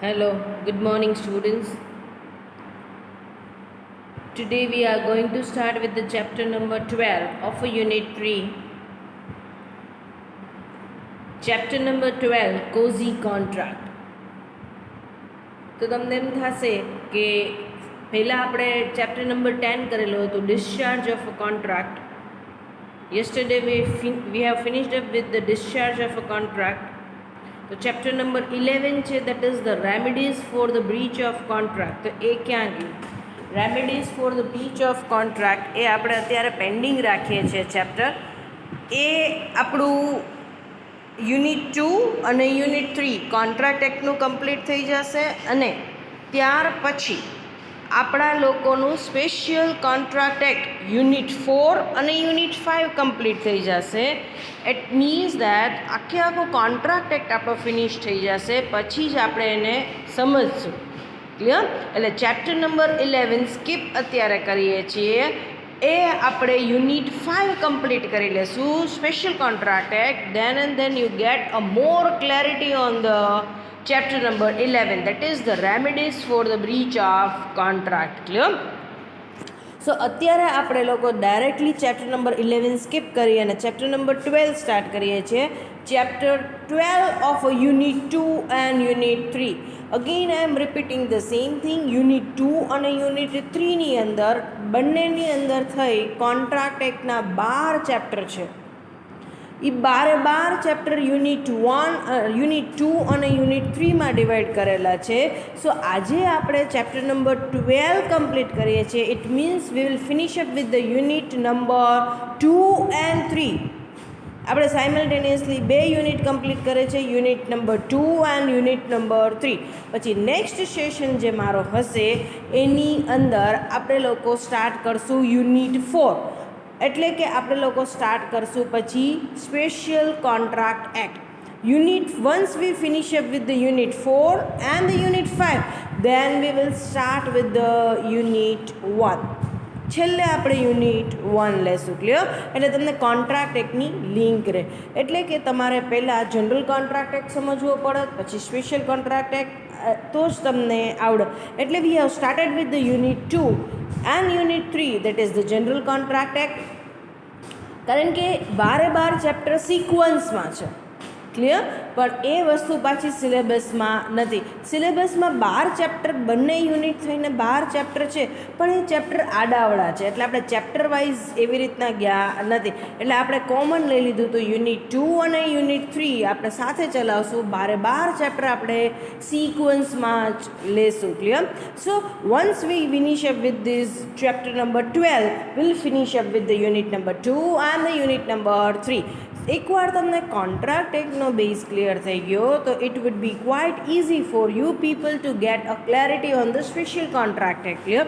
Hello, good morning, students. Today we are going to start with the chapter number 12 of a unit 3. Chapter number 12, Cozy Contract. તો તમને એમ થશે કે પહેલાં આપણે chapter number 10 કરેલો હતો, discharge of a contract. Yesterday we have finished up with the discharge of a contract. તો chapter number 11 છે, that is the remedies for the breach of contract. તો એ ક્યાં ગયું? Remedies for the breach of contract એ આપણે અત્યારે pending રાખીએ છીએ ચેપ્ટર. એ આપણું યુનિટ 2 અને યુનિટ 3 કોન્ટ્રાક્ટ એક્ટનું કમ્પ્લીટ થઈ જશે અને ત્યાર પછી આપણા લોકોનું સ્પેશિયલ કોન્ટ્રાક્ટ એક્ટ યુનિટ 4 અને યુનિટ 5 કમ્પ્લીટ થઈ જશે. ઇટ મીન્સ દેટ આખો કોન્ટ્રાક્ટ એક્ટ આપણો ફિનિશ થઈ જશે, પછી જ આપણે એને સમજશું. ક્લિયર? એટલે ચેપ્ટર નંબર 11 સ્કીપ અત્યારે કરીએ છીએ, એ આપણે યુનિટ 5 કમ્પ્લીટ કરી લેશું, special contract act. Than and then you get a more clarity on the chapter number 11, that is the remedies for the breach of contract. Clear? So અત્યારે આપણે લોકો directly chapter number 11 skip કરી અને chapter number 12 start કરીએ છીએ. Chapter 12 of unit 2 and unit 3. Again I am repeating the same thing. Unit 2 અને unit 3ની અંદર બંનેની અંદર થઈ કોન્ટ્રાક્ટ એક્ટના 12 ચેપ્ટર છે. એ 12 ચેપ્ટર યુનિટ 2 અને યુનિટ 3માં ડિવાઈડ કરેલા છે. સો આજે આપણે ચેપ્ટર નંબર 12 કમ્પ્લીટ કરીએ છીએ. It means we will finish up with the unit number 2 and 3. આપણે સાયમલ્ટેનિયસલી 2 યુનિટ કમ્પ્લીટ કરે છે, unit number 2 and unit number 3. પછી નેક્સ્ટ સેશન જે મારો હશે એની અંદર આપણે લોકો સ્ટાર્ટ કરશું યુનિટ 4. એટલે કે આપણે લોકો સ્ટાર્ટ કરશું પછી special contract act. Unit once we finish up with the unit 4 and the unit 5, then we will start with the unit 1. છેલ્લે આપણે યુનિટ 1 લેશું. ક્લિયર? એટલે તમને કોન્ટ્રાક્ટ એક્ટની લિંક રહે. એટલે કે તમારે પહેલાં જનરલ કોન્ટ્રાક્ટ એક્ટ સમજવો પડે, પછી સ્પેશિયલ કોન્ટ્રાક્ટ એક્ટ, તો જ તમને આવડે. એટલે વી have started with the unit 2 and unit 3, that is the general contract act. કારણ કે 12 ચેપ્ટર સિક્વન્સમાં છે. ક્લિયર? પણ એ વસ્તુ પાછી સિલેબસમાં નથી. સિલેબસમાં 12 ચેપ્ટર બંને યુનિટ થઈને 12 ચેપ્ટર છે, પણ એ ચેપ્ટર આડાવડા છે. એટલે આપણે ચેપ્ટર વાઇઝ એવી રીતના ગયા નથી. એટલે આપણે કોમન લઈ લીધું તો યુનિટ 2 અને યુનિટ 3 આપણે સાથે ચલાવશું. 12 ચેપ્ટર આપણે સિક્વન્સમાં જ લેશું. Clear? So once we finish up with this chapter number 12, will finish up with the unit number 2 and the unit number 3. એકવાર તમને કોન્ટ્રાક્ટ એક્ટનો બેઝ ક્લિયર થઈ ગયો તો it would be quite easy for you people to get a clarity on the special contract act. Clear?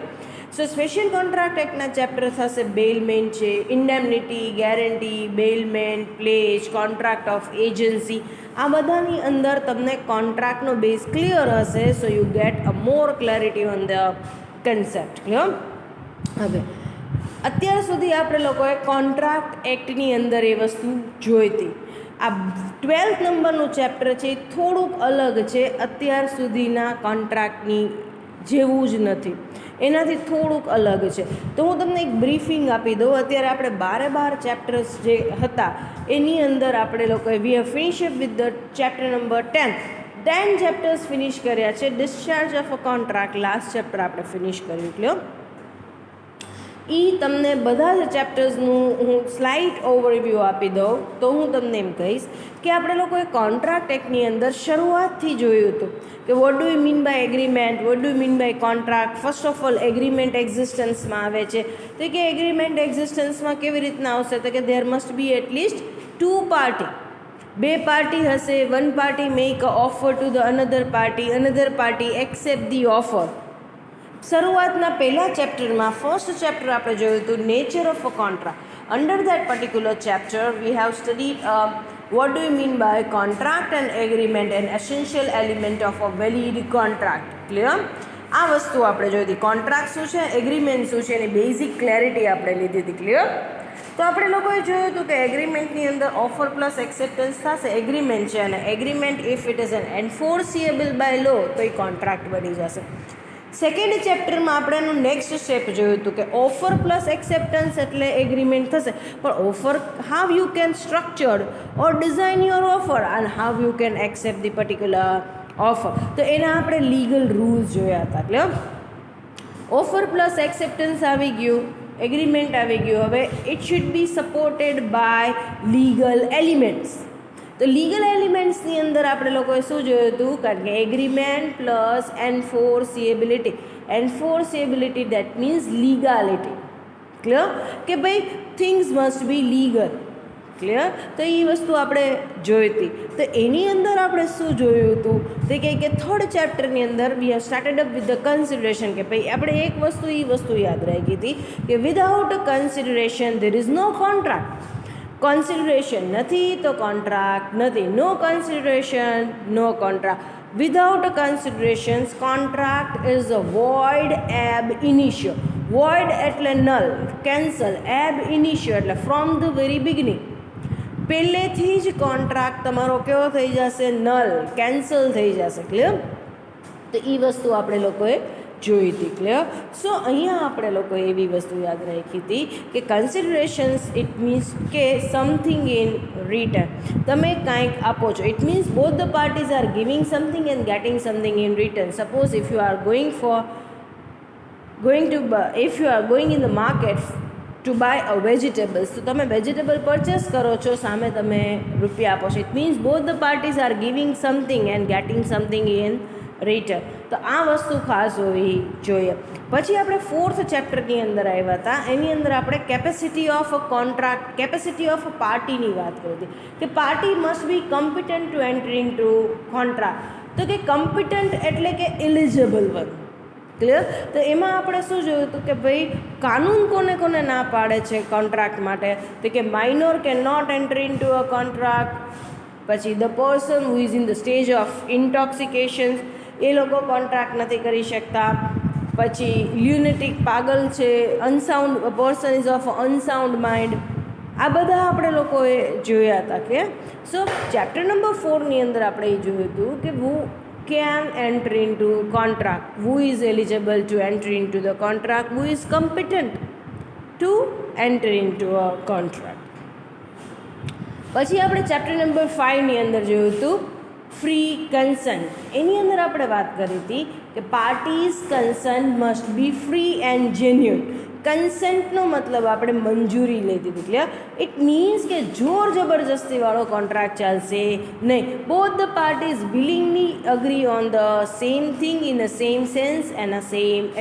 So special contract એક્ટના chapter થશે bailment છે, indemnity, guarantee, bailment, pledge, contract of agency. આ બધાની અંદર તમને કોન્ટ્રાક્ટનો બેઝ ક્લિયર હશે, so you get a more clarity on the concept. Clear? હવે અત્યાર સુધી આપણે લોકોએ કોન્ટ્રાક્ટ એક્ટની અંદર એ વસ્તુ જોઈ હતી. આ 12th નંબરનું ચેપ્ટર છે, એ થોડુંક અલગ છે, અત્યાર સુધીના કોન્ટ્રાક્ટની જેવું જ નથી, એનાથી થોડુંક અલગ છે. તો હું તમને એક બ્રીફિંગ આપી દઉં. અત્યારે આપણે 12 ચેપ્ટર્સ જે હતા એની અંદર આપણે લોકોએ we have finish up with the chapter number 10 chapters finish કર્યા છે. Discharge of a contract last chapter આપણે ફિનિશ કર્યું. ક્લિયર? એ તમને બધા જ ચેપ્ટર્સનું હું સ્લાઇટ ઓવરવ્યૂ આપી દઉં તો હું તમને એમ કહીશ કે આપણે લોકોએ કોન્ટ્રાક્ટ એક્ટની અંદર શરૂઆતથી જોયું હતું કે what do you mean by agreement, what do you mean by contract. First of all agreement એક્ઝિસ્ટન્સમાં આવે છે. તો કે એગ્રીમેન્ટ એક્ઝિસ્ટન્સમાં કેવી રીતના આવશે? તો કે there must be at least 2 party. 2 party હશે. 1 party make a offer to the another party, another party accept the offer. શરૂઆતના પહેલા ચેપ્ટરમાં ફર્સ્ટ ચેપ્ટર આપણે જોયું હતું nature of a contract. Under that particular chapter we have studied what do you mean by contract and agreement and essential element of a valid contract. Clear? આ વસ્તુ આપણે જોઈ હતી. કોન્ટ્રાક્ટ શું છે, એગ્રીમેન્ટ શું છે, એની બેઝિક ક્લેરિટી આપણે લીધી હતી. ક્લિયર? તો આપણે લોકોએ જોયું હતું કે એગ્રીમેન્ટની અંદર ઓફર પ્લસ એક્સેપ્ટન્સ થશે. એગ્રીમેન્ટ છે અને agreement if it is an enforceable by law તો એ કોન્ટ્રાક્ટ બની જશે. સેકન્ડ ચેપ્ટરમાં આપણે એનું નેક્સ્ટ સ્ટેપ જોયું હતું કે ઓફર પ્લસ એક્સેપ્ટન્સ એટલે એગ્રીમેન્ટ થશે. પણ offer how you can structured or design your offer and how you can accept the particular offer. તો એના આપણે લીગલ રૂલ્સ જોયા હતા. એટલે ઓફર પ્લસ એક્સેપ્ટન્સ આવી ગયું, એગ્રીમેન્ટ આવી ગયું. હવે it should be supported by legal elements. તો લીગલ એલિમેન્ટ્સની અંદર આપણે લોકોએ શું જોયું હતું? કારણ કે agreement plus enforceability. Enforceability that means legality. Clear? કે ભાઈ things must be legal. Clear? તો એ વસ્તુ આપણે જોઈ હતી. તો એની અંદર આપણે શું જોયું હતું? તો કે થર્ડ ચેપ્ટરની અંદર we have started up with the consideration. કે ભાઈ આપણે એક વસ્તુ યાદ રાખી હતી કે without a consideration there is no contract. Consideration નથી તો કોન્ટ્રાક્ટ નથી. No consideration no contract. Without a considerations contract is a void ab initio. Void એટલે નલ, કેન્સલ. એબ ઇનિશિયો એટલે ફ્રોમ ધ વેરી બિગિનિંગ. પહેલેથી જ contract તમારો કેવો થઈ જશે? નલ, કેન્સલ થઈ જશે. ક્લિયર? તો એ વસ્તુ આપણે લોકોએ જોઈ હતી. ક્લિયર? સો અહીંયા આપણે લોકોએ એવી વસ્તુ યાદ રાખી હતી કે કન્સિડરેશન્સ ઇટ મીન્સ કે સમથિંગ ઇન રિટર્ન. તમે કાંઈક આપો છો. It means both the parties are giving something and getting something in return. Suppose if you are going in the market to buy a vegetables, તો તમે vegetable purchase કરો છો, સામે તમે રૂપિયા આપો છો. It means both the parties are giving something and getting something in return. તો આ વસ્તુ ખાસ હોવી જોઈએ. પછી આપણે ફોર્થ ચેપ્ટરની અંદર આવ્યા હતા. એની અંદર આપણે capacity of a contract, capacity of a પાર્ટીની વાત કરી હતી કે party must be competent to enter into contract. તો કે કમ્પિટન્ટ એટલે કે એલિજિબલ વન. ક્લિયર? તો એમાં આપણે શું જોયું હતું કે ભાઈ કાનૂન કોને કોને ના પાડે છે કોન્ટ્રાક્ટ માટે? તો કે minor can not enter into a contract. પછી the person who is in the stage of intoxications, એ લોકો કોન્ટ્રાક્ટ નથી કરી શકતા. પછી લ્યુનેટિક, પાગલ છે. Unsound person is of unsound mind. આ બધા આપણે લોકોએ જોયા હતા. કે સો ચેપ્ટર નંબર 4ની અંદર આપણે એ જોયું હતું કે હુ can enter into contract, who is eligible to enter into the contract, who is competent to enter into a contract. પછી આપણે ચેપ્ટર નંબર 5ની અંદર જોયું હતું ફ્રી કન્સન્ટ. એની અંદર આપણે વાત કરી હતી કે parties consent must be free and genuine. કન્સેન્ટનો મતલબ આપણે મંજૂરી લીધી હતી. ક્લિયર? ઇટ મીન્સ કે જોર જબરજસ્તીવાળો કોન્ટ્રાક્ટ ચાલશે નહીં. Both the parties willingly agree on the same thing in a same sense and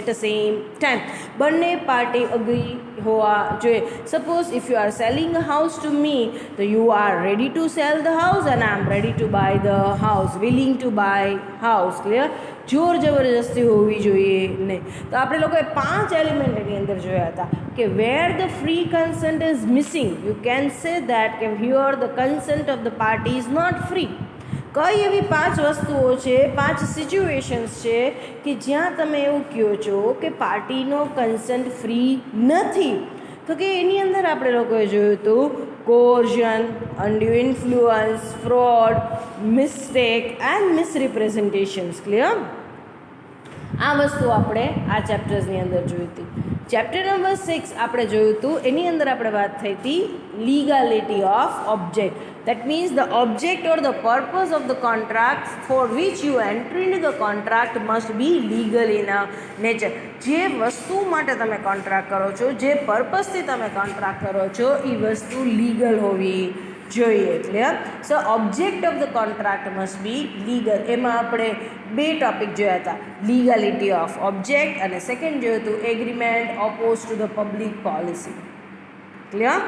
at a same time. બંને પાર્ટી અગ્રી હોવા જોઈએ. Suppose if you are selling a house to me, તો you are ready to sell the house and I am ready to buy the house, willing to buy house. Clear? જોર જબરજસ્તી હોવી જોઈએ નહીં. તો આપણે લોકોએ 5 એલિમેન્ટ એની અંદર જોયા હતા કે where the free consent is missing, you can say that કે here the consent of the party is not free. કઈ એવી 5 વસ્તુઓ છે, 5 સિચ્યુએશન્સ છે કે જ્યાં તમે એવું કહો છો કે પાર્ટીનો કન્સન્ટ ફ્રી નથી? તો કે એની અંદર આપણે લોકોએ જોયું હતું coercion, undue influence, fraud, mistake and misrepresentations. Clear? આ વસ્તુ આપણે આ ચેપ્ટર્સની અંદર જોઈ હતી. ચેપ્ટર નંબર 6 આપણે જોયું હતું. એની અંદર આપણે વાત થઈ હતી legality of object. That means the object or the purpose of the contract for which you enter into the contract must be legal in nature. જે વસ્તુ માટે તમે કોન્ટ્રાક્ટ કરો છો, જે પર્પસથી તમે કોન્ટ્રાક્ટ કરો છો, એ વસ્તુ લીગલ હોવી જોઈએ. Clear? So object of the contract must be legal. એમાં આપણે 2 ટોપિક જોયા હતા, લીગાલિટી ઓફ ઓબ્જેક્ટ અને સેકન્ડ જોયું હતું agreement oppose to the public policy. Clear?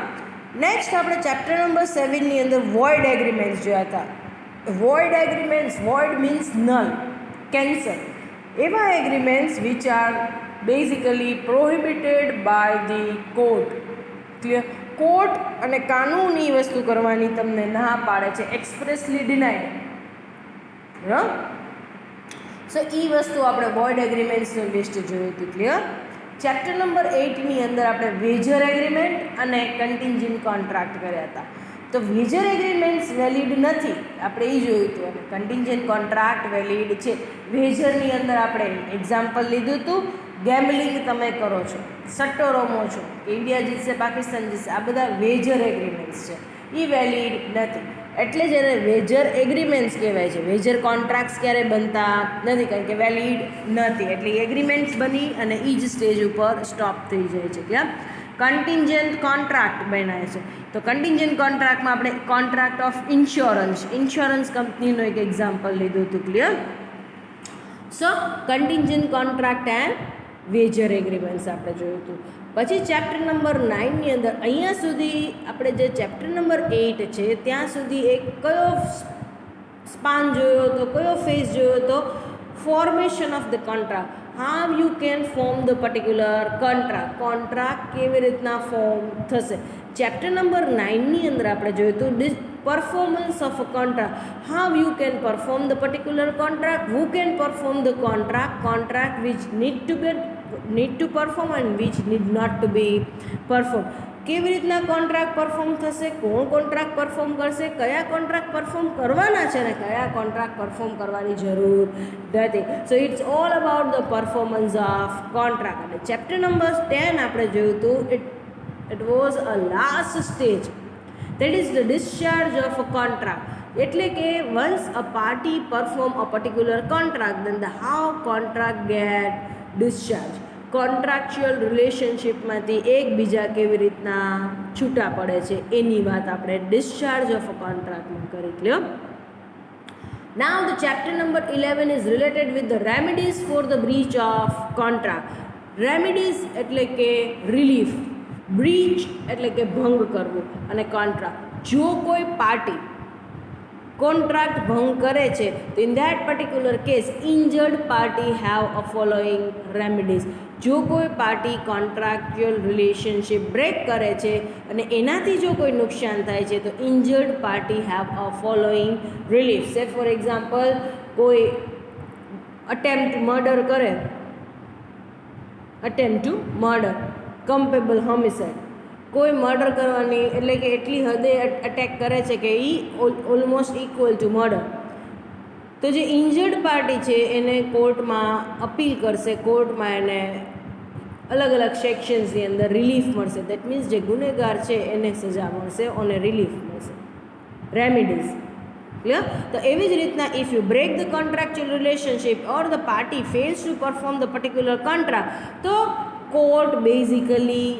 Next આપણે ચેપ્ટર નંબર 7ની અંદર વોઇડ એગ્રીમેન્ટ્સ જોયા હતા. Void agreements, void means null, cancel. એવા agreements which are basically prohibited by the court. Clear? Court અને કાનૂન એ વસ્તુ કરવાની તમને ના પાડે છે, એક્સપ્રેસલી ડિનાઇડ. સો એ વસ્તુ આપણે વોઇડ એગ્રીમેન્ટ્સનું લિસ્ટ જોઈ હતી. ક્લિયર? ચેપ્ટર નંબર 8ની અંદર આપણે વેજર એગ્રીમેન્ટ અને કન્ટિન્જન્ટ કોન્ટ્રાક્ટ કર્યા હતા. તો વેજર એગ્રીમેન્ટ્સ વેલિડ નથી, આપણે એ જોયું હતું, અને કન્ટિન્જન્ટ કોન્ટ્રાક્ટ વેલિડ છે. વેજરની અંદર આપણે એક્ઝામ્પલ લીધું હતું, ગેમ્બલિંગ તમે કરો છો, સટ્ટો રમો છો, ઇન્ડિયા જીતશે પાકિસ્તાન જીતશે, આ બધા વેજર એગ્રીમેન્ટ્સ છે, એ વેલિડ નથી. એટલે જ એને વેજર એગ્રીમેન્ટ્સ કહેવાય છે. વેજર કોન્ટ્રાક્ટ્સ ક્યારે બનતા નથી, કારણ કે વેલિડ નથી. એટલે એગ્રીમેન્ટ્સ બની અને એ જ સ્ટેજ ઉપર સ્ટોપ થઈ જાય છે. ક્યાં કન્ટિન્જન્ટ કોન્ટ્રાક્ટ બનાવે છે. તો કન્ટિન્જન્ટ કોન્ટ્રાક્ટમાં આપણે કોન્ટ્રાક્ટ ઓફ ઇન્સ્યોરન્સ કંપનીનું એક એક્ઝામ્પલ લીધું હતું. Clear? So contingent contract and વેજર એગ્રીમેન્ટ્સ આપણે જોયું હતું. પછી ચેપ્ટર નંબર 9ની અંદર અહીંયા સુધી આપણે જે ચેપ્ટર નંબર 8 છે ત્યાં સુધી એક કયો સ્પાન જોયો હતો, કયો ફેઝ જોયો હતો? Formation of the contract. How you can form the particular contract કેવી રીતના ફોર્મ થશે. ચેપ્ટર નંબર 9ની અંદર આપણે જોયું હતું performance of a contract. How you can perform the particular contract, who can perform the contract which need to perform and which need not to be performed. કેવી રીતના contract perform થશે, કોણ contract perform કરશે, કયા contract perform કરવાના છે અને કયા કોન્ટ્રાક્ટ પરફોર્મ કરવાની જરૂર નથી. So it's all about the performance of contract. અને ચેપ્ટર નંબર 10 આપણે જોયું હતું, it was a last stage, that is the discharge of a contract. એટલે કે once a party perform a particular contract, then the how contract get discharged. Contractual રિલેશનશિપમાંથી એકબીજા કેવી રીતના છૂટા પડે છે એની વાત આપણે ડિસ્ચાર્જ ઓફ અ કોન્ટ્રાક્ટમાં કરી. Clear? Now the chapter number 11 is related with the remedies for the breach of contract. Remedies એટલે કે રિલીફ, બ્રીચ એટલે કે ભંગ કરવું, અને કોન્ટ્રાક્ટ. જો કોઈ પાર્ટી કોન્ટ્રાક્ટ ભંગ કરે છે તો in that particular case injured party have a following remedies. જો કોઈ પાર્ટી કોન્ટ્રાક્ચ્યુઅલ રિલેશનશિપ બ્રેક કરે છે અને એનાથી જો કોઈ નુકસાન થાય છે તો injured party have a following relief. સે ફોર એક્ઝામ્પલ, કોઈ અટેમ્પ્ટ મર્ડર કરે, અટેમ્પ્ટ ટુ મર્ડર, કમ્પેબલ હોમિસાઇડ, કોઈ મર્ડર કરવાની એટલે કે એટલી હદે અટેક કરે છે કે એ ઓલમોસ્ટ ઇક્વલ ટુ મર્ડર, તો જે ઇન્જર્ડ પાર્ટી છે એને કોર્ટમાં અપીલ કરશે, કોર્ટમાં એને અલગ અલગ સેક્શન્સની અંદર રિલીફ મળશે. દેટ મીન્સ જે ગુનેગાર છે એને સજા મળશે અને રિલીફ મળશે, રેમિડીઝ. ક્લિયર? તો એવી જ રીતના if you break the contractual relationship or the party fails to perform the particular contract, તો court basically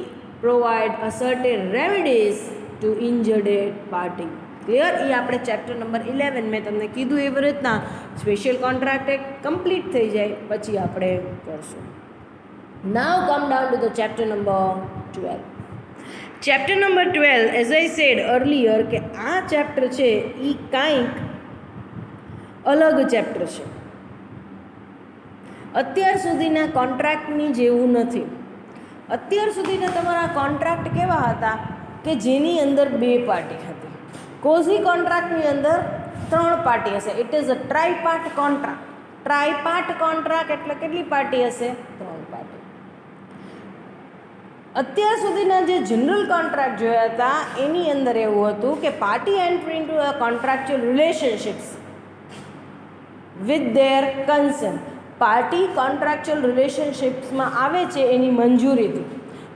provide a certain remedies to injured party. Clear? એ આપણે ચેપ્ટર નંબર 11 મેં તમને કીધું એવી રીતના સ્પેશિયલ કોન્ટ્રાક્ટ એક કમ્પ્લીટ થઈ જાય પછી આપણે કરશું. Now come down to the chapter number 12. Chapter number 12, as I said earlier, કે આ ચેપ્ટર છે એ કાંઈક અલગ ચેપ્ટર છે. અત્યાર સુધીના કોન્ટ્રાક્ટની જેવું નથી. અત્યાર સુધીના તમારા કોન્ટ્રાક્ટ કેવા હતા કે જેની અંદર 2 પાર્ટી હતી. કોઝી કોન્ટ્રાક્ટની અંદર 3 પાર્ટી હશે. It is a tripartite contract. Tripartite contract એટલે કેટલી પાર્ટી હશે? 3 પાર્ટી. અત્યાર સુધીના જે જનરલ કોન્ટ્રાક્ટ જોયા હતા એની અંદર એવું હતું કે party enter into a contractual relationships with their concern. Party contractual રિલેશનશિપ્સમાં આવે છે એની મંજૂરીથી.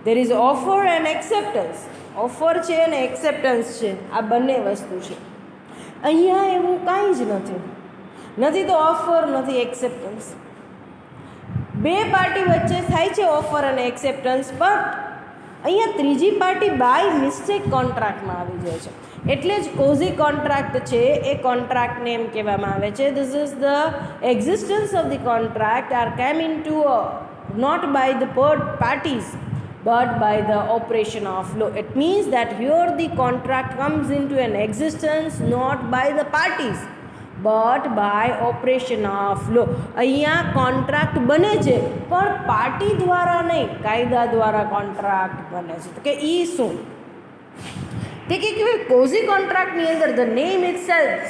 There is offer and acceptance. Offer છે અને એક્સેપ્ટન્સ છે, આ બંને વસ્તુ છે. અહીંયા એવું કાંઈ જ નથી. નથી તો ઓફર, નથી એક્સેપ્ટન્સ. 2 પાર્ટી વચ્ચે થાય છે ઓફર અને એક્સેપ્ટન્સ, બટ અહીંયા ત્રીજી પાર્ટી બાય મિસ્ટેક કોન્ટ્રાક્ટમાં આવી જાય છે. એટલે જ કોઝી કોન્ટ્રાક્ટ છે એ કોન્ટ્રાક્ટને એમ કહેવામાં આવે છે this is the existence of the contract are came into not by the parties but by the operation of law. It means that here the contract comes into an existence not by the parties but by operation of law. અહીંયા contract બને છે પણ party દ્વારા નહીં, કાયદા દ્વારા contract બને છે. તો કે એ શું? તે કે કોઝી કોન્ટ્રાક્ટની અંદર the name it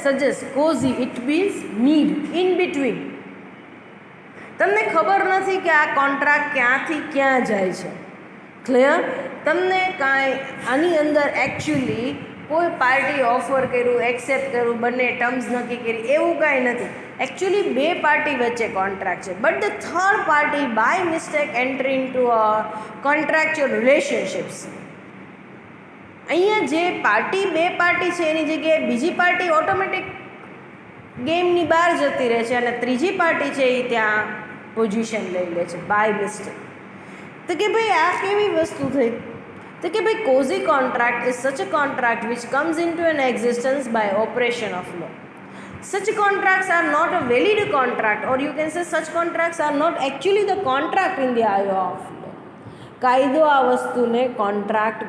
suggest cosy, it means need, in between. તમને ખબર નથી કે આ કોન્ટ્રાક્ટ ક્યાંથી ક્યાં જાય છે. ક્લિયર? તમને કાંઈ આની અંદર એકચ્યુઅલી કોઈ પાર્ટી ઓફર કર્યું, એક્સેપ્ટ કર્યું, બંને ટર્મ્સ નક્કી કરી એવું કાંઈ નથી. એકચ્યુઅલી બે પાર્ટી વચ્ચે કોન્ટ્રાક્ટ છે, but the third party by mistake entry into a contractual relationships. અહીંયા જે બે પાર્ટી છે એની જગ્યાએ બીજી પાર્ટી ઓટોમેટિક ગેમની બહાર જતી રહે છે અને ત્રીજી પાર્ટી છે એ ત્યાં પોઝિશન લઈ લે છે બાય મિસ્ટેક. તો કે ભાઈ આ કેવી વસ્તુ થઈ? તો કે ભાઈ cosy contract is such a contract which comes into an existence by operation of law. Such contracts are not a valid contract, or you can say such contracts are not actually the contract in the eye of law. કાયદો આ વસ્તુને contract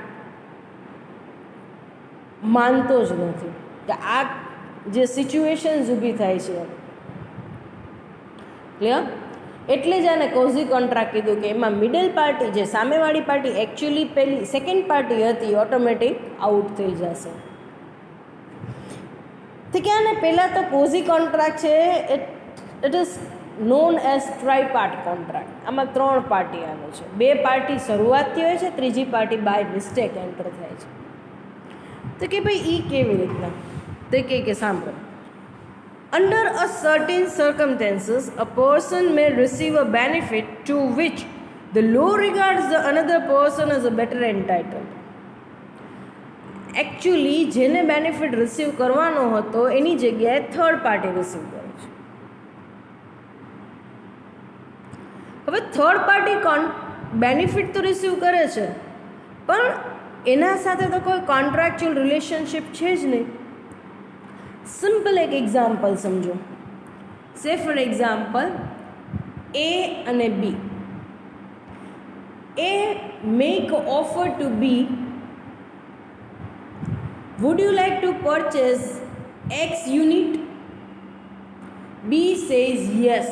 માનતો જ નથી કે આ જે situations ઊભી થાય છે. ક્લિયર? એટલે જ આને કોઝી કોન્ટ્રાક્ટ કીધું કે એમાં મિડલ પાર્ટી જે સામેવાળી પાર્ટી એકચ્યુઅલી પેલી સેકન્ડ પાર્ટી હતી ઓટોમેટિક આઉટ થઈ જશે. તો કે આને પહેલાં તો કોઝી કોન્ટ્રાક્ટ છે it is known as tripartite contract. આમાં ત્રણ પાર્ટી આવે છે, બે પાર્ટી શરૂઆતથી હોય છે, ત્રીજી પાર્ટી બાય મિસ્ટેક એન્ટર થાય છે. તો કે ભાઈ એ કેવી રીતના? તો કે સાંભળો, under a certain circumstances a person may receive a benefit to which the law regards the another person as a better entitled. Actually જેને બેનિફિટ રિસીવ કરવાનો હતો એની જગ્યાએ થર્ડ પાર્ટી રિસીવ કરે છે. હવે થર્ડ પાર્ટી બેનિફિટ તો receive કરે છે પણ એના સાથે તો કોઈ કોન્ટ્રાક્ચ્યુઅલ રિલેશનશિપ છે જ નહીં. સિમ્પલ એક એક્ઝામ્પલ સમજો. સે ફોર એક્ઝામ્પલ એ અને B. A make offer to B, would you like to purchase X unit? B says yes,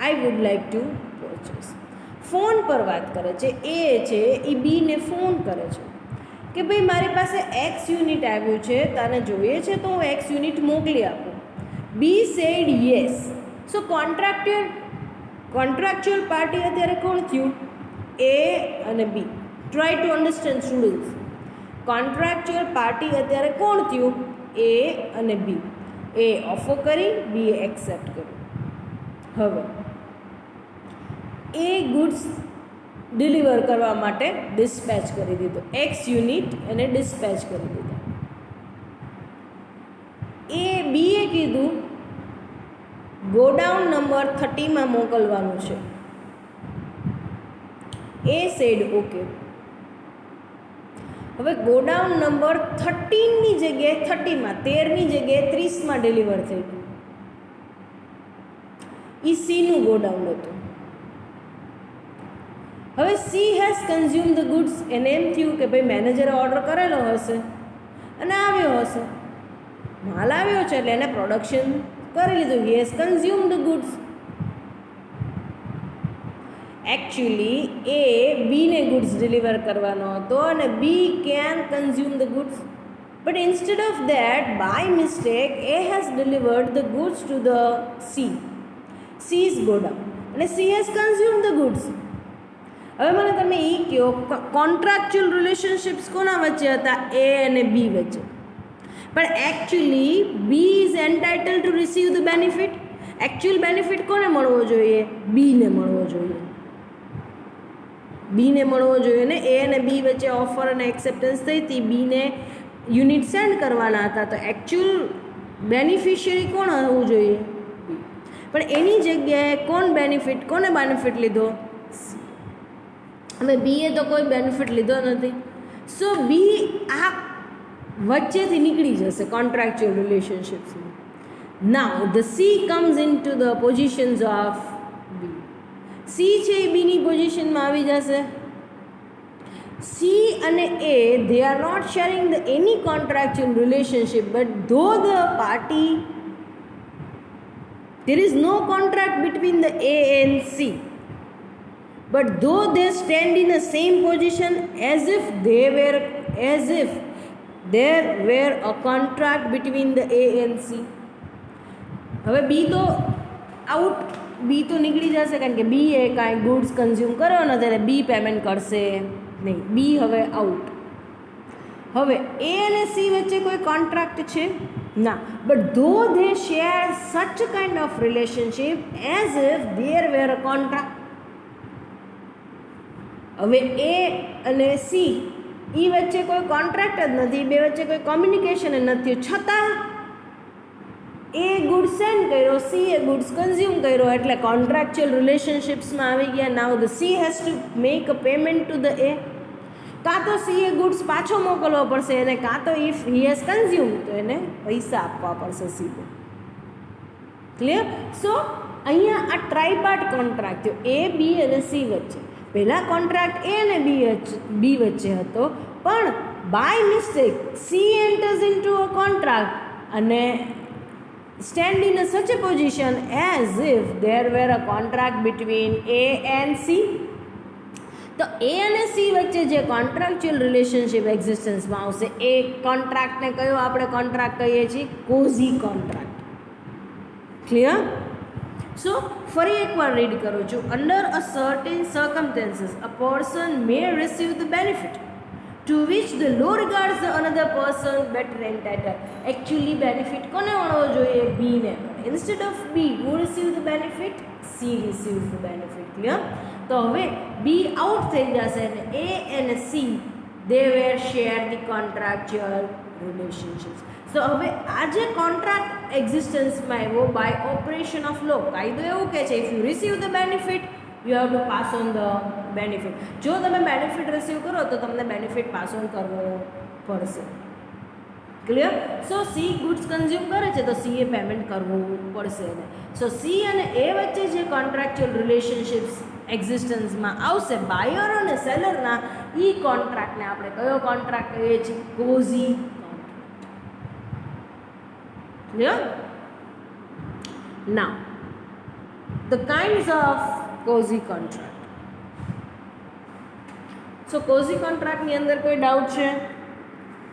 I would like to purchase. Phone પર વાત કરે છે. એ છે એ બીને ફોન કરે છે કે ભાઈ મારી પાસે એક્સ યુનિટ આવ્યું છે, તને જોઈએ છે તો હું એક્સ યુનિટ મોકલી આપું. B said yes. So contractual party અત્યારે કોણ થયું? એ અને B. Try to understand students. Contractual party અત્યારે કોણ થયું? એ અને બી. એ ઓફર કરી, બીએ એક્સેપ્ટ કર્યું. હવે એ ગુડ્સ ડિલિવર કરવા માટે ડિસ્પેચ કરી દીધો. એક્સ યુનિટ એને ડિસ્પેચ કરી દીધા. એ બીએ કીધું ગોડાઉન નંબર 30 મોકલવાનું છે. એ સેડ ઓકે. હવે ગોડાઉન નંબર 13ની જગ્યાએ 13ની જગ્યાએ 30 ડિલિવર થઈ ગયું. એ સીનું ગોડાઉન હતું. હવે C has consume the goods. એને એમ થયું કે ભાઈ મેનેજરે ઓર્ડર કરેલો હશે અને આવ્યો હશે, માલ આવ્યો છે એટલે એને પ્રોડક્શન કરી લીધું. He has consume the goods. Actually A બીને ગુડ્સ ડિલિવર કરવાનો હતો અને B can consume the goods, but instead of that by mistake A has delivered the goods to the C's godown અને C has consume the goods. હવે મને તમે એ કહો contractual relationships કોના વચ્ચે હતા? એ અને બી વચ્ચે. પણ actually B is entitle to receive the benefit. Actual benefit કોને મળવો જોઈએ? બીને મળવો જોઈએ. બીને મળવો જોઈએ ને. એ અને બી વચ્ચે ઓફર અને એક્સેપ્ટન્સ થઈ હતી. બીને યુનિટ સેન્ડ કરવાના હતા તો એકચ્યુઅલ બેનિફિશિયરી કોણ હોવું જોઈએ? બી. પણ એની જગ્યાએ કોને બેનિફિટ લીધો? હવે બીએ તો કોઈ બેનિફિટ લીધો નથી. સો બી આ વચ્ચેથી નીકળી જશે કોન્ટ્રાક્ચ્યુઅલ રિલેશનશિપ્સમાં. Now the C comes into the positions of B. C છે એ બીની પોઝિશનમાં આવી જશે. સી અને એ they are not sharing the any contractual relationship, but though the party there is no contract between the A and C, but though they stand in the same position as if there were a contract between the A and C. હવે બી તો out બી તો નીકળી જશે, કારણ કે બી એ કાંઈ goods consume કર્યો ને ત્યારે બી પેમેન્ટ કરશે નહીં. બી હવે આઉટ. હવે એ અને સી વચ્ચે કોઈ કોન્ટ્રાક્ટ છે ના, but though they share such kind of relationship as if there were a contract. હવે એ અને સી એ વચ્ચે કોઈ કોન્ટ્રાક્ટ જ નથી, બે વચ્ચે કોઈ કોમ્યુનિકેશન જ નથી, છતાં એ ગુડ્સ સેન્ડ કર્યો, સી એ ગુડ્સ કન્ઝ્યુમ કર્યો, એટલે કોન્ટ્રાક્ચ્યુઅલ રિલેશનશિપ્સમાં આવી ગયા. Now the C has to make a payment to the A. કાં તો સી એ ગુડ્સ પાછો મોકલવો પડશે અને કાં તો ઇફ હી હેઝ કન્ઝ્યુમ તો એને પૈસા આપવા પડશે સીધે. ક્લિયર? સો અહીંયા આ ટ્રાઇપાર્ટ કોન્ટ્રાક્ટ થયો એ, બી અને સી વચ્ચે. પહેલાં કોન્ટ્રાક્ટ એ અને બી વચ્ચે હતો, પણ by mistake C enters into a contract અને stand in a such a position as if there were a contract between A and C. તો એ અને સી વચ્ચે જે કોન્ટ્રાક્ચ્યુઅલ રિલેશનશિપ એક્ઝિસ્ટન્સમાં આવશે એ કોન્ટ્રાક્ટને કયો આપણે કોન્ટ્રાક્ટ કહીએ છીએ? Quasi contract. ક્લિયર? સો ફરી એકવાર રીડ કરું છું. Under a certain સર્કમસ્ટેન્સીસ a person May receive the benefit to which the law regards the another person better entitled. Actually benefit કોને મળવો જોઈએ? B ને. Instead of B, who receive the benefit? C receives the benefit. Clear? તો હવે B out થઈ જશે અને A and C they were share the contractual relationships. So હવે આ જે કોન્ટ્રાક્ટ એક્ઝિસ્ટન્સમાં આવ્યો બાય ઓપરેશન ઓફ લો, કાયદો એવું કહે છે if you receive the benefit you have two pass on the benefit. જો તમે બેનિફિટ રિસીવ કરો તો તમને બેનિફિટ પાસ ઓન કરવો પડશે. ક્લિયર? સો સી ગુડ્સ કન્ઝ્યુમ કરે છે તો સી એ પેમેન્ટ કરવું પડશે એને. સો સી અને એ વચ્ચે જે કોન્ટ્રાક્ચ્યુઅલ રિલેશનશિપ્સ એક્ઝિસ્ટન્સમાં આવશે બાયર અને સેલરના, એ કોન્ટ્રાક્ટને આપણે કયો કોન્ટ્રાક્ટ કહીએ છીએ? Quasi contract. Clear? Now the kinds of quasi contract. So quasi કોન્ટ્રાક્ટની અંદર કોઈ ડાઉટ છે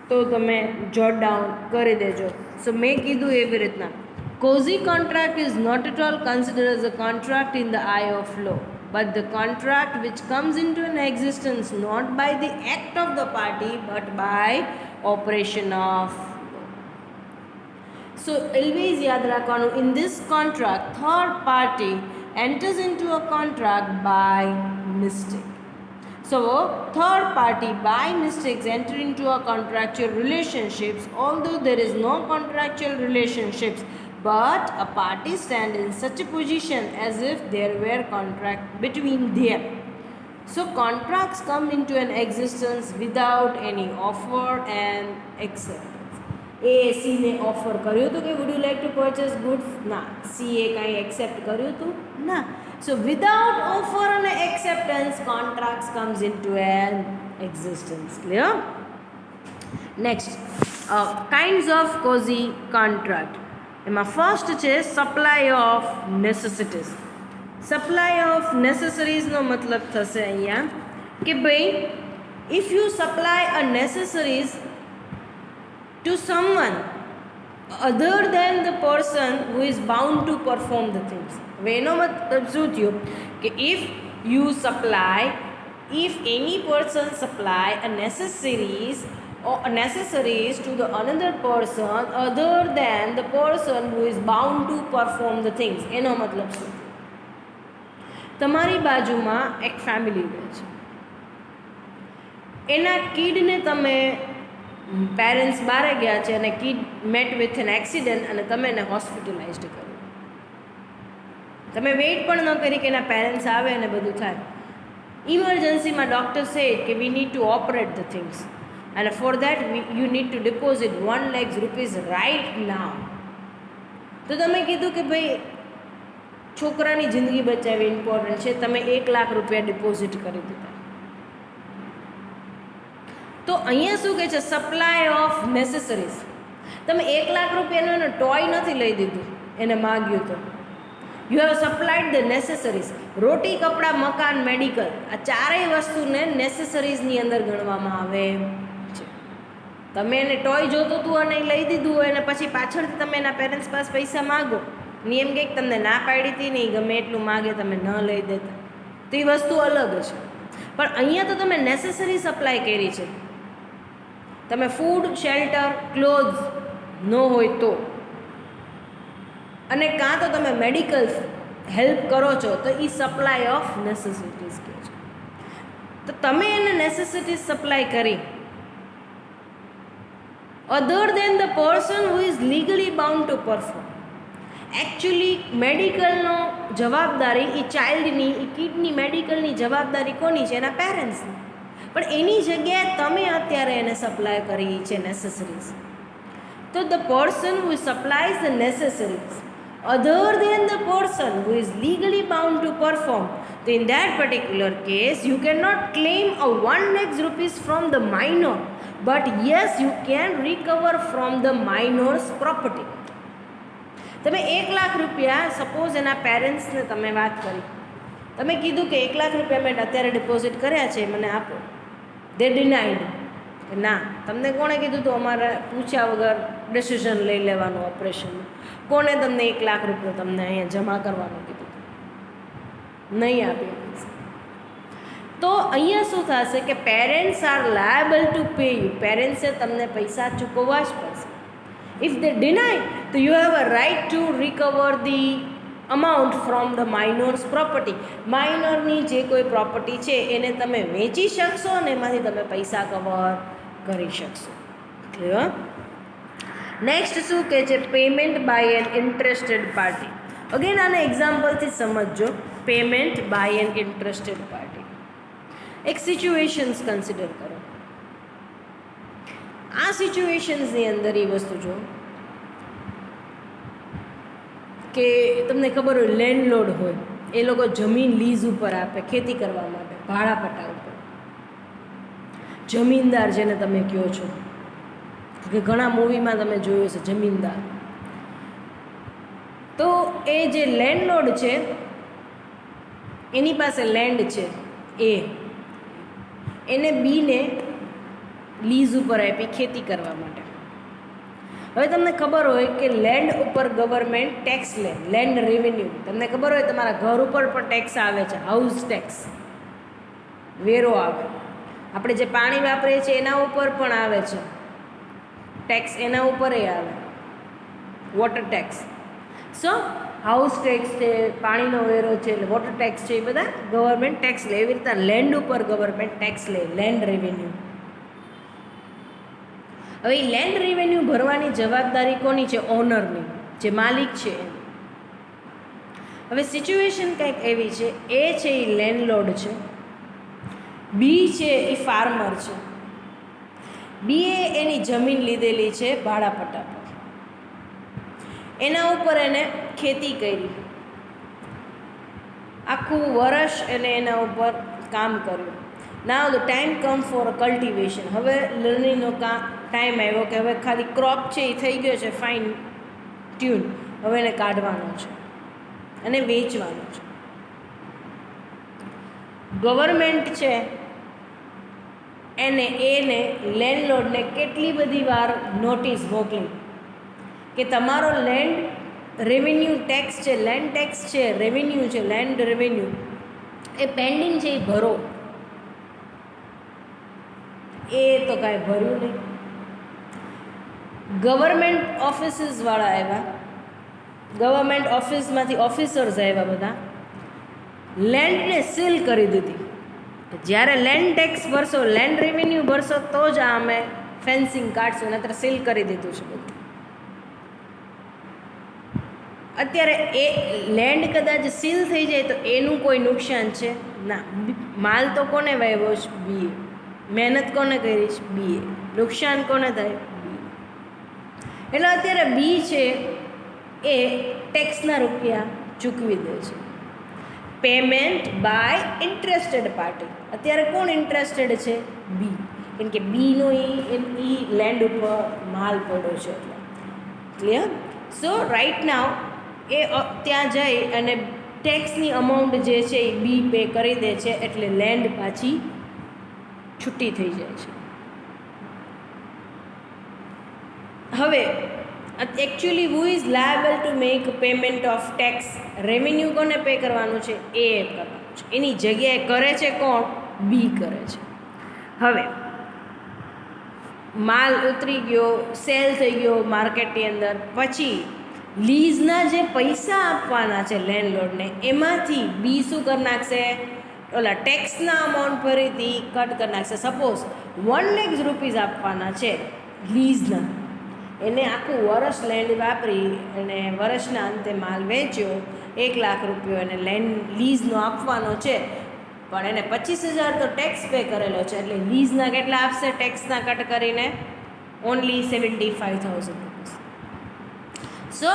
તો તમે જોટ ડાઉન કરી દેજો. સો મેં કીધું એવી રીતના quasi contract is not at all considered as a contract in the eye of law, but the contract which comes into an existence not by the act of the party but by operation of law. So always yaad rakhwanu, in this contract third party enters into a contract by mistake. So third party by mistakes enter into a contractual relationships, although there is no contractual relationships, but a party stand in such a position as if there were contract between them. So contracts come into an existence without any offer and acceptance. A C ને offer કર્યું હતું કે would you like to purchase goods? ના. C એ કાંઈ accept કર્યું હતું? ના. સો વિદાઉટ ઓફર અને acceptance contracts comes into an existence. Clear? Next kinds of quasi contract. એમાં ફર્સ્ટ છે supply of necessities. Supply of નેસેસરીઝનો મતલબ થશે અહીંયા કે ભાઈ if you supply a necessaries to someone other than the person who is bound to perform the things. હવે એનો મતલબ શું થયું કે if you supply, if any person supply a necessaries to the another person other than the person who is bound to perform the things. એનો મતલબ શું? તમારી બાજુમાં એક ફેમિલી રહે છે, એના કિડને તમે પેરેન્ટ્સ બહાર ગયા છે અને kid met with an accident અને તમે એને હોસ્પિટલાઇઝડ કર્યું. તમે વેઇટ પણ ન કરી કે એના પેરેન્ટ્સ આવે અને બધું થાય. ઇમરજન્સીમાં ડૉક્ટર સે કે we need to operate the things and for that you need to deposit 1 lakh rupees right now. તો તમે કીધું કે ભાઈ છોકરાની જિંદગી બચાવવી ઇમ્પોર્ટન્ટ છે, તમે 1 લાખ રૂપિયા ડિપોઝિટ કરી દીધા. તો અહીંયા શું કહે છે? Supply of necessaries. તમે 1 લાખ રૂપિયાનો એનો ટોય નથી લઈ દીધું એને માગ્યું તો. You have supplied the necessaries. રોટી, કપડાં, મકાન, મેડિકલ, આ ચારેય વસ્તુને નેસેસરીઝની અંદર ગણવામાં આવે. તમે એને ટોય જોતું હતું અને લઈ દીધું હોય અને પછી પાછળથી તમે એના પેરેન્ટ્સ પાસે પૈસા માગો નિયમ કંઈક તમને ના પાડી હતી ને એ ગમે એટલું માગે તમે ન લઈ દેતા, તો એ વસ્તુ અલગ છે. પણ અહીંયા તો તમે નેસેસરી સપ્લાય કરી છે. તમે ફૂડ, શેલ્ટર, ક્લોથ્સ ન હોય તો, અને કાં તો તમે મેડિકલ હેલ્પ કરો છો, તો એ સપ્લાય ઓફ નેસેસિટીઝ કહે છે. તો તમે એને નેસેસિટીઝ સપ્લાય કરી other than the person who is legally bound to perform. Actually મેડિકલનો જવાબદારી એ ચાઇલ્ડની, એ કિડની મેડિકલની જવાબદારી કોની છે? એના પેરેન્ટ્સની. પણ એની જગ્યાએ તમે અત્યારે એને સપ્લાય કરી છે નેસેસરીઝ. તો the person who supplies the necessaries other than the person who is legally bound to perform, so in that particular case you cannot claim a 1 lakh rupees from the minor, but yes you can recover from the minor's property. તમે 1 લાખ રૂપિયા suppose એના પેરેન્ટ્સને તમે વાત કરી, તમે કીધું કે 1 લાખ રૂપિયા મેં અત્યારે ડિપોઝિટ કર્યા છે, મને આપો. દે ડિનાઇડ કે ના, તમને કોણે કીધું તો અમારે પૂછ્યા વગર ડિસિઝન લઈ લેવાનું ઓપરેશનનું? કોને તમને 1 લાખ રૂપિયા તમને અહીંયા જમા કરવાનું કીધું? નહીં આપી. તો અહીંયા શું થશે કે parents are liable to pay you. પેરેન્ટ્સે તમને પૈસા ચૂકવવા જ પડશે. ઇફ દે ડિનાય તો you have a right to recover the amount from the minor's property. માઇનરની જે કોઈ પ્રોપર્ટી છે એને તમે વેચી શકશો અને એમાંથી તમે પૈસા કવર કરી શકશો. ક્લિયર? નેક્સ્ટ શું કહે છે? Payment by an interested party. Again આને એક્ઝામ્પલથી સમજજો. Payment by an interested party. એક સિચ્યુએશન્સ કન્સિડર કરો. આ સિચ્યુએશન્સની અંદર એ વસ્તુ જો કે તમને ખબર હોય લેન્ડલોર્ડ હોય, એ લોકો જમીન લીઝ ઉપર આપે ખેતી કરવા માટે, ભાડા પટ્ટા ઉપર. જમીનદાર જેને તમે કહો છો, કે ઘણા મૂવીમાં તમે જોયું છે જમીનદાર. તો એ જે લેન્ડલોર્ડ છે એની પાસે લેન્ડ છે, એને બીને લીઝ ઉપર આપી ખેતી કરવા માટે. હવે તમને ખબર હોય કે લેન્ડ ઉપર ગવર્મેન્ટ ટેક્સ લે, લેન્ડ રેવન્યુ. તમને ખબર હોય તમારા ઘર ઉપર પણ ટેક્સ આવે છે, હાઉસ ટેક્સ, વેરો આવે. આપણે જે પાણી વાપરીએ છીએ એના ઉપર પણ આવે છે ટેક્સ, એના ઉપર આવે વોટર ટેક્સ. સો હાઉસ ટેક્સ છે, પાણીનો વેરો છે, વોટર ટેક્સ છે, એ બધા ગવર્મેન્ટ ટેક્સ લે. એવી રીતે લેન્ડ ઉપર ગવર્મેન્ટ ટેક્સ લે, લેન્ડ રેવન્યુ. હવે એ લેન્ડ રેવન્યુ ભરવાની જવાબદારી કોની છે? ઓનરની, જે માલિક છે એની. હવે સિચ્યુએશન કંઈક એવી છે, એ છે એ લેન્ડલોર્ડ છે, બી છે એ ફાર્મર છે. બીએ એની જમીન લીધેલી છે ભાડા પટ્ટા પર, એના ઉપર એને ખેતી કરી, આખું વર્ષ એને એના ઉપર કામ કર્યું. Now the time come for cultivation. હવે લર્નિંગનો ટાઈમ આવ્યો કે હવે ખાલી ક્રોપ છે એ થઈ ગયો છે ફાઇન ટ્યુન, હવે એને કાઢવાનો છે અને વેચવાનો છે. ગવર્મેન્ટ છે એને લેન્ડલોર્ડને કેટલી બધી વાર નોટિસ મોકલી કે તમારો લેન્ડ રેવન્યુ ટેક્સ છે, લેન્ડ ટેક્સ છે, રેવન્યુ છે, લેન્ડ રેવન્યુ એ પેન્ડિંગ છે, એ ભરો. એ તો કાંઈ ભર્યું નહીં. ગવર્મેન્ટ ઓફિસીસવાળા આવ્યા, ગવર્મેન્ટ ઓફિસમાંથી ઓફિસર્સ આવ્યા, બધા લેન્ડને સીલ કરી દીધી. જ્યારે લેન્ડ ટેક્સ ભરશો, લેન્ડ રેવન્યુ ભરશો તો જ આ અમે ફેન્સિંગ કાઢશું, નહીતર સીલ કરી દીધું છે બધું. અત્યારે એ લેન્ડ કદાચ સીલ થઈ જાય તો એનું કોઈ નુકસાન છે ના. માલ તો કોને વાવ્યો છે? બીએ. મહેનત કોને કરી છે? બીએ. નુકસાન કોને થાય? બી. એટલે અત્યારે બી છે એ ટેક્સના રૂપિયા ચૂકવી દે છે. Payment by interested party. અત્યારે કોણ ઇન્ટરેસ્ટેડ છે? બી. કેમ કે બીનો એ લેન્ડ ઉપર માલ પડ્યો છે એટલે. ક્લિયર? સો રાઇટ નાવ એ ત્યાં જઈ અને ટેક્સની અમાઉન્ટ જે છે એ બી પે કરી દે છે, એટલે લેન્ડ પાછી છૂટી થઈ જાય છે. હવે actually who is liable to make payment of tax? Revenue કોને પે કરવાનું છે? એ કરવાનું છે. એની જગ્યાએ કરે છે કોણ? બી કરે છે. હવે માલ ઉતરી ગયો, સેલ થઈ ગયો માર્કેટની અંદર, પછી લીઝના જે પૈસા આપવાના છે લેન્ડલોર્ડને, એમાંથી બી શું કરી નાખશે? ઓલા ટેક્સના અમાઉન્ટ ફરીથી કટ કરી નાખશે. સપોઝ 1 લાખ રૂપીઝ આપવાના છે લીઝના, એને આખું વર્ષ લેન્ડ વાપરી અને વર્ષના અંતે માલ વેચ્યો, 1 લાખ રૂપિયો એને લેન્ડ લીઝનો આપવાનો છે, પણ એને 25,000 તો ટેક્સ પે કરેલો છે, એટલે લીઝના કેટલા આપશે ટેક્સના કટ કરીને? Only 75,000 rupees. સો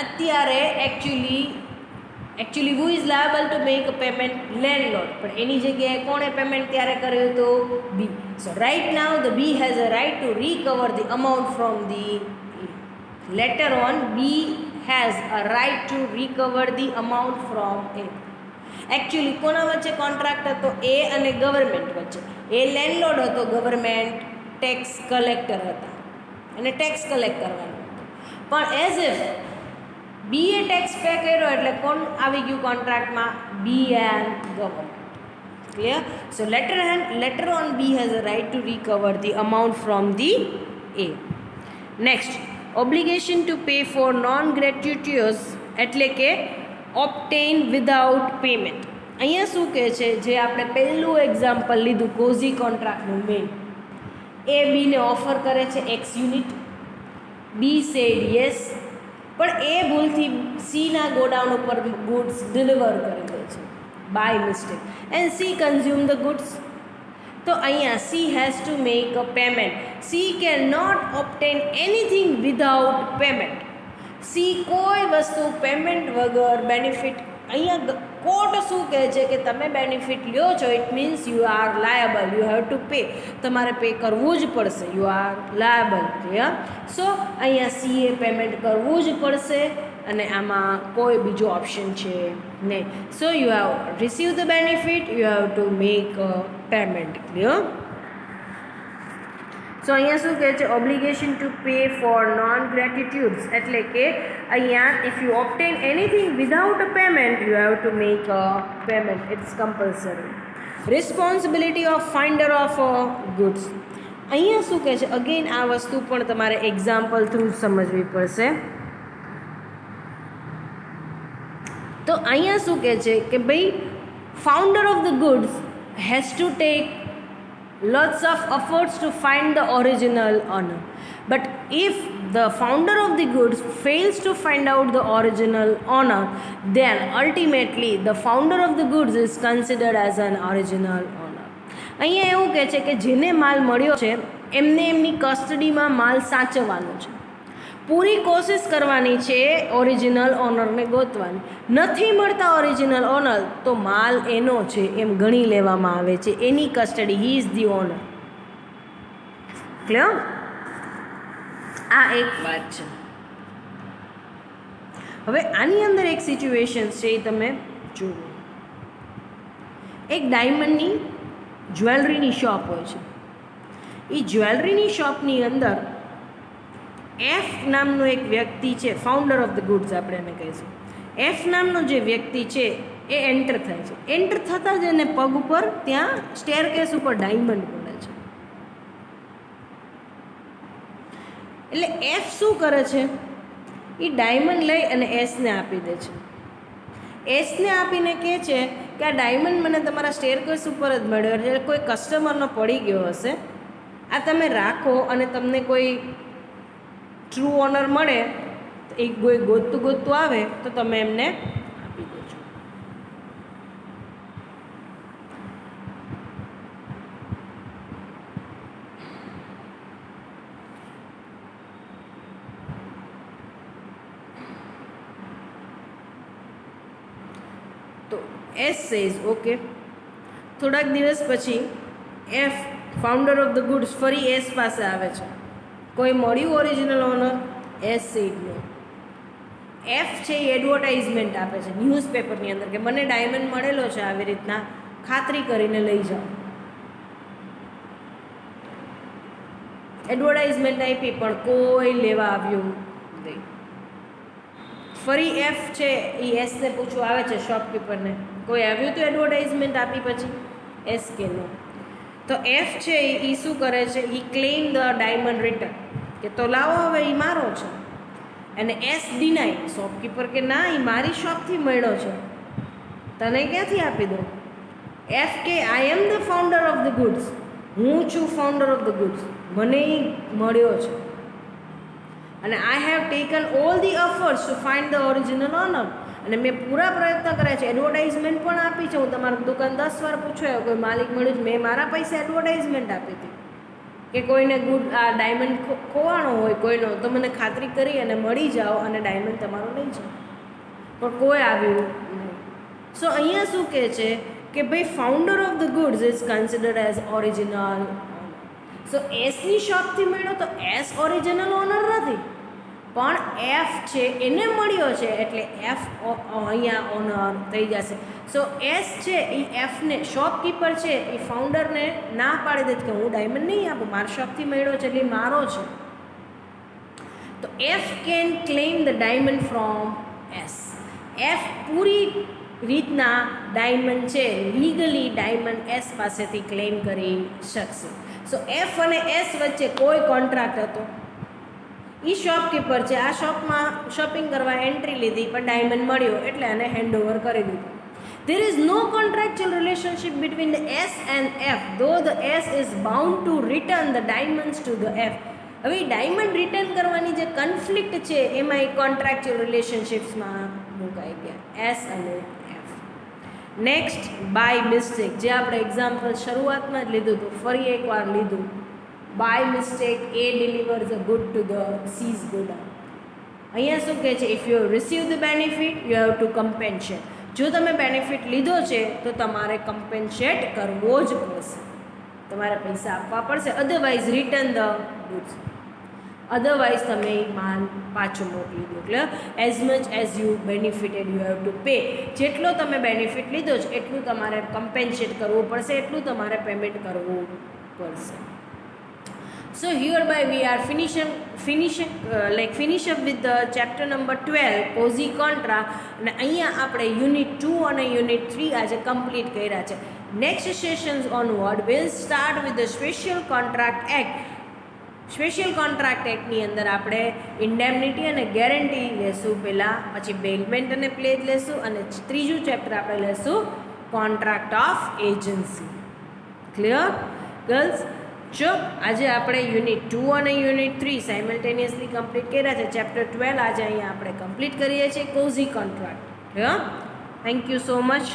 અત્યારે actually who is liable to make a payment? Landlord. પણ એની જગ્યાએ કોણે પેમેન્ટ ત્યારે કર્યું હતું? B. So right now the B has a right to recover the amount from the latter on. B has a right to recover the amount from A. Actually કોના વચ્ચે contract હતો? એ અને ગવર્મેન્ટ વચ્ચે. એ લેન્ડલોર્ડ હતો, government tax collector હતા અને tax collect કરવાનું હતું. પણ એઝ ઇફ બીએ ટેક્સ પે કર્યો એટલે કોણ આવી ગયું કોન્ટ્રાક્ટમાં? B and government. Clear? So later on B has a right to recover the amount from the A. Next, obligation to pay for non gratuitous એટલે કે ઓબ્ટેન વિધાઉટ પેમેન્ટ. અહીંયા શું કહે છે? જે આપણે પહેલું એક્ઝામ્પલ લીધું કોઝી કોન્ટ્રાક્ટનું મેઇન, એ બીને ઓફર કરે છે X unit, B said yes, પણ એ ભૂલથી સીના ગોડાઉન ઉપર ગુડ્સ ડિલિવર કરી દે છે by mistake, and C consume the goods. તો અહીંયા C has to make a payment. C can not obtain anything without payment. C કોઈ વસ્તુ પેમેન્ટ વગર બેનિફિટ, અહીંયા કોર્ટ શું કહે છે કે તમે બેનિફિટ લ્યો છો, it means you are liable, you have to pay, તમારે પે કરવું જ પડશે, you are liable. Clear? So અહીંયા સીએ પેમેન્ટ કરવું જ પડશે અને આમાં કોઈ બીજો ઓપ્શન છે નહીં. So you have receive the benefit, you have to make payment. Clear? So અહીંયા શું કહે છે? Obligation to pay for non gratitudes એટલે કે અહીંયા if you obtain anything without a payment, you have to make a payment, it's compulsory. Responsibility of finder of goods. અહીંયા શું કહે છે? અગેન આ વસ્તુ પણ તમારે એક્ઝામ્પલ થ્રુ સમજવી પડશે. તો અહીંયા શું કહે છે કે ભાઈ founder of the goods has to take lots of efforts to find the original owner, but if the founder of the goods fails to find out the original owner, then ultimately the founder of the goods is considered as an original owner. અહીંયા એવું કહે છે કે જેને માલ મળ્યો છે એમને એમની કસ્ટડીમાં માલ સાચવવાનો છે, પૂરી કોશિશ કરવાની છે ઓરિજિનલ ઓનરને ગોતવાની. નથી મળતા ઓરિજિનલ ઓનર તો માલ એનો છે એમ ગણી લેવામાં આવે છે, એની custody, he is the owner. Clear? આ એક વાત છે. હવે આની અંદર એક સિચ્યુએશન છે, એ તમે જુઓ. એક ડાયમંડની જ્વેલરીની શોપ હોય છે. એ જ્વેલરીની શોપની અંદર એફ નામનો એક વ્યક્તિ છે, ફાઉન્ડર ઓફ ધ ગુડ્સ આપણે એને કહીશું. એફ નામનો જે વ્યક્તિ છે એ એન્ટર થાય છે. એન્ટર થતાં જ એને પગ ઉપર ત્યાં સ્ટેરકેસ ઉપર ડાયમંડ પડે છે. એટલે એફ શું કરે છે? એ ડાયમંડ લઈ અને એસને આપી દે છે. એસને આપીને કહે છે કે આ ડાયમંડ મને તમારા સ્ટેરકેસ ઉપર જ મળ્યો, એટલે કોઈ કસ્ટમરનો પડી ગયો હશે, આ તમે રાખો અને તમને કોઈ ટ્રુ ઓનર મળે, એક કોઈ ગોતતું આવે તો તમે એમને આપી દેજો. તો એસ સેઝ ઓકે. થોડાક દિવસ પછી F founder of the goods ફરી એસ પાસે આવે છે. કોઈ મળ્યું original owner? S said no. F છે એ એડવર્ટાઇઝમેન્ટ આપે છે ન્યૂઝપેપરની અંદર કે મને ડાયમંડ મળેલો છે, આવી રીતના ખાતરી કરીને લઈ જાઓ. એડવર્ટાઇઝમેન્ટ આપી પણ કોઈ લેવા આવ્યું દે. ફરી એફ છે એ એસને પૂછવું આવે છે શોપકીપરને, કોઈ આવ્યું તો એડવર્ટાઇઝમેન્ટ આપી પછી એસ કે નો. તો એફ છે એ શું કરે છે, એ ક્લેમ ધ ડાયમંડ રિટર્ન, કે તો લાવો હવે એ મારો છે. અને એસ ડિનાય, શોપકીપર કે ના એ મારી શોપથી મળ્યો છે, તને ક્યાંથી આપી દો. એફ કે I am the founder of the goods, હું છું ફાઉન્ડર ઓફ ધ ગુડ્સ, મને એ મળ્યો છે. અને I have taken all the efforts to find the original owner, અને મેં પૂરા પ્રયત્ન કર્યા છે, એડવર્ટાઇઝમેન્ટ પણ આપી છે. હું તમારી દુકાન 10 વાર પૂછાયો કોઈ માલિક મળ્યું છે, મેં મારા પૈસે એડવર્ટાઇઝમેન્ટ આપી હતી કે કોઈને ગુડ આ ડાયમંડ ખોવાનો હોય કોઈનો, તો મને ખાતરી કરી અને મળી જાઓ અને ડાયમંડ તમારો લઈ જાઓ, પણ કોઈ આવ્યું નહીં. સો અહીંયા શું કહે છે કે ભાઈ founder of the goods is considered as original. So એસની શોપથી મળ્યો તો એસ ઓરિજિનલ ઓનર નથી, પણ એફ છે એને મળ્યો છે એટલે એફ અહીંયા ઓનર થઈ જશે. સો એસ છે એ એફને, શોપકીપર છે એ ફાઉન્ડરને ના પાડી દે કે હું ડાયમંડ નહીં આપું, મારા શોપથી મળ્યો છે એટલે મારો છે. તો F can claim the diamond from S. F પૂરી રીતના ડાયમંડ છે લીગલી ડાયમંડ એસ પાસેથી ક્લેમ કરી શકશે. સો એફ અને એસ વચ્ચે કોઈ કોન્ટ્રાક્ટ હતો, એ શોપકીપર છે, આ શોપમાં શોપિંગ કરવા એન્ટ્રી લીધી પણ ડાયમંડ મળ્યો એટલે આને હેન્ડઓવર કરી દીધું. There is no contractual relationship between the S and F, though the S is bound to return the diamonds to the F. હવે ડાયમંડ રિટર્ન કરવાની જે કન્ફ્લિક્ટ છે એમાં એ કોન્ટ્રાક્ચ્યુઅલ રિલેશનશિપ્સમાં મુકાઈ ગયા એસ અને એફ. નેક્સ્ટ બાય મિસ્ટેક, જે આપણે એક્ઝામ્પલ શરૂઆતમાં જ લીધું હતું, ફરી એકવાર લીધું. By mistake A delivers a good to the C's godown. અહીંયા શું કહે છે, if you receive the benefit you have to compensate. જો તમે બેનિફિટ લીધો છે તો તમારે કમ્પેન્સેટ કરવો જ પડશે, તમારે પૈસા આપવા પડશે, otherwise return the goods, otherwise તમે માલ પાછો મોકલી દો. એટલે as much as you benefited you have to pay. જેટલો તમે બેનિફિટ લીધો છે એટલું તમારે કમ્પેન્સેટ કરવું પડશે, એટલું તમારે પેમેન્ટ કરવું પડશે. So hereby we are finish up with the chapter number 12 quasi contra, અને અહીંયા આપણે યુનિટ 2 અને યુનિટ 3 આજે કમ્પ્લીટ કર્યા છે. Next sessions onward will start with the special contract act. Special contract એક્ટની અંદર આપણે ઇન્ડેમનિટી અને ગેરંટી લેશું પહેલાં, પછી બેલમેન્ટ અને પ્લેજ લેશું, અને ત્રીજું ચેપ્ટર આપણે લેશું contract of agency. Clear girls? જો આજે આપણે યુનિટ 2 અને યુનિટ 3 સાયમલ્ટેનિયસલી કમ્પ્લીટ કર્યા છે. ચેપ્ટર 12 આજે અહીંયા આપણે કમ્પ્લીટ કરીએ છીએ, quasi contract. Thank you so much.